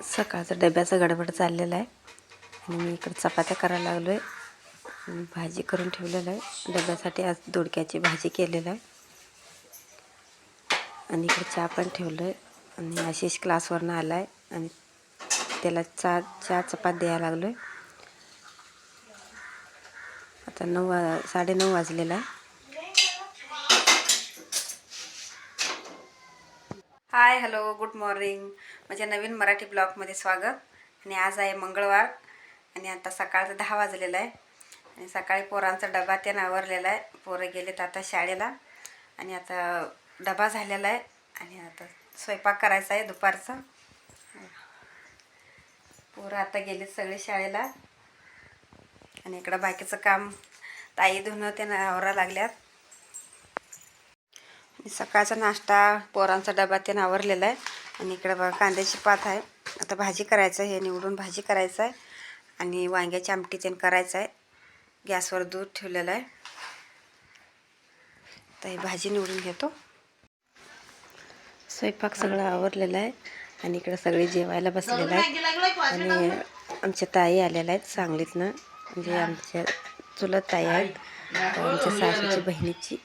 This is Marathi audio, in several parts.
सकाळचा डब्याचा गडबड चाललेला आहे आणि मी इकडे चपात्या करायला लागलो आहे. भाजी करून ठेवलेलं आहे डब्यासाठी. आज दोडक्याची भाजी केलेलं आहे आणि इकडे चहा पण ठेवलं आहे. आणि आशिष क्लासवरनं आला आहे आणि त्याला चहा चपात द्यायला लागलो आहे. आता 9:30 वाजलेला आहे. Hi hello good morning. माझ्या नवीन मराठी ब्लॉगमध्ये स्वागत. आणि आज आहे मंगळवार आणि आता सकाळचं 10 वाजलेलं आहे आणि सकाळी पोरांचा डबा त्यानं आवरलेला आहे. पोरं गेलेत आता शाळेला आणि आता डबा झालेला आहे आणि आता स्वयंपाक करायचा आहे दुपारचा. पोरं आता गेलेत सगळे शाळेला आणि इकडं बाकीचं काम ताई धुणं त्यानं आवरा लागल्यात. सकाळचा नाश्ता पोरांचा डबा त्यानं आवरलेला आहे आणि इकडं बघा कांद्याची पात आहे. आता भाजी करायचं आहे, हे निवडून भाजी करायचं आहे आणि वांग्याची आमटी त्यानं करायचं आहे. गॅसवर दूध ठेवलेलं आहे. तर ही भाजी निवडून घेतो. स्वयंपाक सगळं आवरलेलं आहे आणि इकडं सगळे जेवायला बसलेलं आहे आणि आमच्या ताई आलेल्या आहेत सांगलीतनं. म्हणजे आमच्या चुलत ताई आहेत. आमच्या सासूची बहिणीची,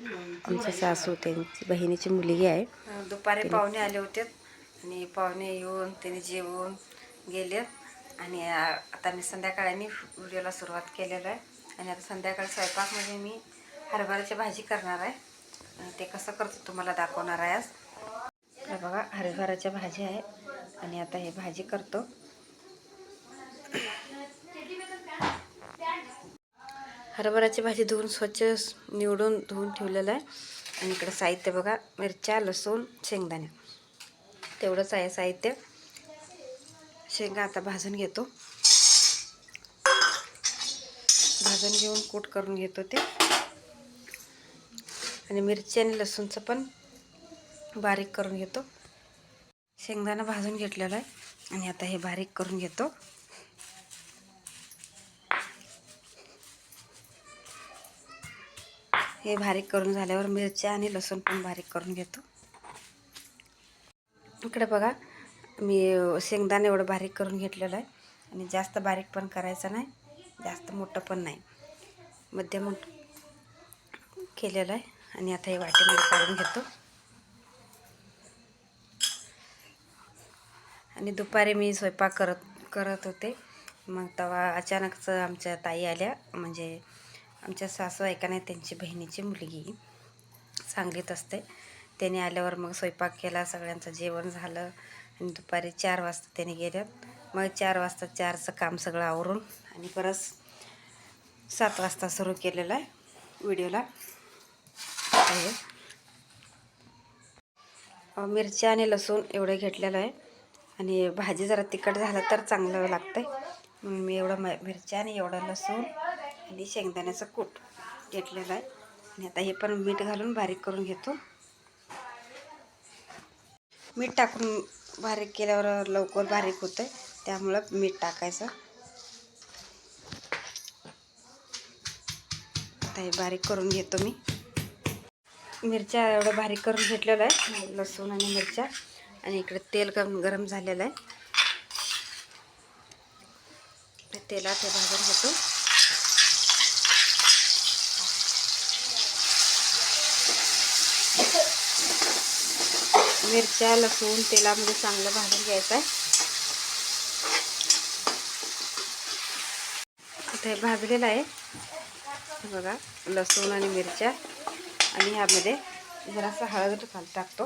आमच्या सासू त्यांची बहिणीची मुलगी आहे. दुपारी पाहुणे आले होते आणि पाहुणे येऊन त्याने जेवून गेले आणि आता मी संध्याकाळी व्हिडिओला सुरुवात केलेलं आहे. आणि आता संध्याकाळी स्वयंपाकमध्ये मी हरभऱ्याची भाजी करणार आहे आणि ते कसं करतो तुम्हाला दाखवणार आहे आज. तर बघा हरभऱ्याची भाजी आहे आणि आता हे भाजी करतो. हरभऱ्याची भाजी धुवून स्वच्छ निवडून धुवून ठेवलेलं आहे आणि इकडं साहित्य बघा मिरच्या, लसूण, शेंगदाणे तेवढंच आहे साहित्य. शेंगा आता भाजून घेतो. भाजून घेऊन कूट करून घेतो ते. आणि मिरची आणि लसूणचं पण बारीक करून घेतो. शेंगदाणा भाजून घेतलेला आहे आणि आता हे बारीक करून घेतो. हे बारीक करून झाल्यावर मिरच्या आणि लसूण पण बारीक करून घेतो. इकडे बघा मी शेंगदाणे एवढं बारीक करून घेतलेलं आहे आणि जास्त बारीक पण करायचं नाही, जास्त मोठं पण नाही, मध्यम केलेलं आहे. आणि आता हे वाटीमध्ये काढून घेतो. आणि दुपारी मी स्वयंपाक करत होते. मग तेव्हा अचानकच आमच्या ताई आल्या. म्हणजे आमच्या सासू आहे का नाही त्यांची बहिणीची मुलगी सांगलीत असते. त्याने आल्यावर मग स्वयंपाक केला, सगळ्यांचं जेवण झालं आणि दुपारी 4 वाजता त्याने गेल्यात. मग 4 वाजता 4चं काम सगळं आवरून आणि परत 7 वाजता सुरू केलेलं आहे व्हिडिओला. मिरच्या आणि लसूण एवढं घेतलेलं आहे आणि भाजी जरा तिखट झालं तर चांगलं लागतं आहे. मग मी एवढं मिरच्या आणि एवढं लसूण आणि शेंगदाण्याचं कूट घेतलेलं आहे आणि आता हे पण मीठ घालून बारीक करून घेतो. मीठ टाकून बारीक केल्यावर लवकर बारीक होतं, त्यामुळं मीठ टाकायचं. आता हे बारीक करून घेतो मी. मिरच्या एवढं बारीक करून घेतलेलं आहे, लसूण आणि मिरच्या. आणि इकडे तेल गरम झालेलं आहे. तेलात हे भाजून घेतो. मिरच्या लसूण तेलामध्ये चांगलं भाजून घ्यायचं आहे. आता हे भाजलेलं आहे बघा लसूण आणि मिरच्या. आणि ह्यामध्ये जरासं हळद टाकतो.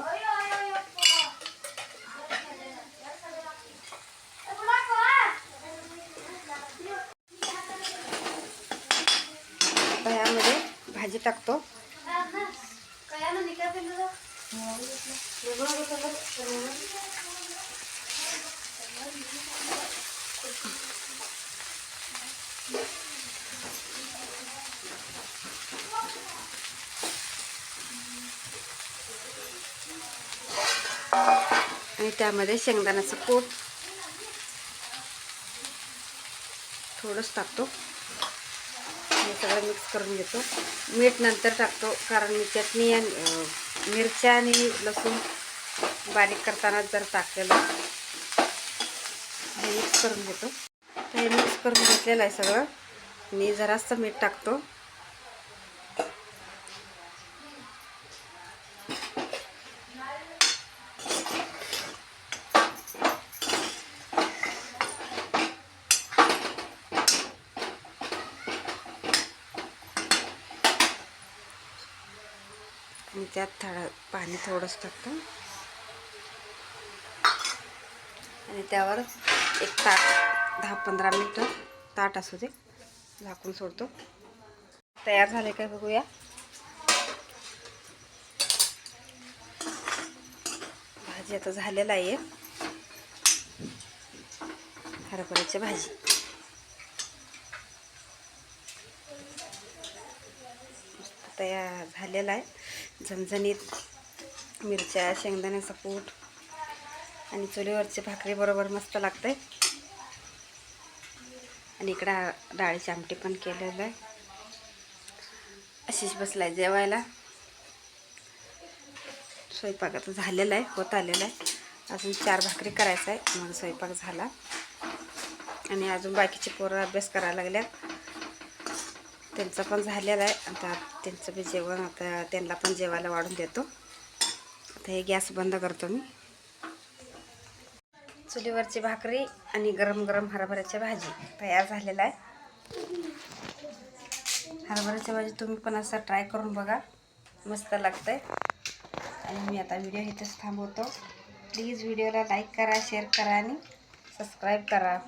आता ह्यामध्ये भाजी टाकतो. आणि त्यामध्ये शेंगदाण्याचं कूट थोडंच टाकतो. हे सगळं मिक्स करून घेतो. मीठ नंतर टाकतो कारण मी चटणी आणि मिरच्या आणि लसूण बारीक करताना जर टाकलेलं. हे मिक्स करून घेतो. तर हे मिक्स करून घेतलेलं आहे सगळं. मी जरासं मीठ टाकतो. आणि त्यात पाणी थोडंसं टाकतो आणि त्यावर एक ताट 10-15 मिनटं ताट असू दे झाकून सोडतो. तयार झाले काय बघूया. भाजी आता झालेला आहे. हरभऱ्याची भाजी तयार झालेला आहे. झणझणीत मिरच्या, शेंगदाण्याचा कूट आणि चुलीवरची भाकरी बरोबर मस्त लागते. आणि इकडं डाळीची आमटी पण केलेलं आहे. अशीच बसलाय जेवायला. स्वयंपाक आता झालेला आहे, होत आलेला आहे. अजून 4 भाकरी करायचा आहे, मग स्वयंपाक झाला. आणि अजून बाकीचे पोरं अभ्यास करायला लागल्यात. त्यांचं पण झालेलं आहे. आता त्यांचं बी जेवण, आता त्यांना पण जेवायला वाढून देतो. आता हे गॅस बंद करतो मी. चुलीवरची भाकरी आणि गरम गरम हरभऱ्याची भाजी तयार झालेला आहे. हरभऱ्याची भाजी तुम्ही पण असं ट्राय करून बघा, मस्त लागतंय. आणि मी आता व्हिडिओ इथेच थांबवतो. प्लीज व्हिडिओला लाईक करा, शेअर करा आणि सबस्क्राईब करा.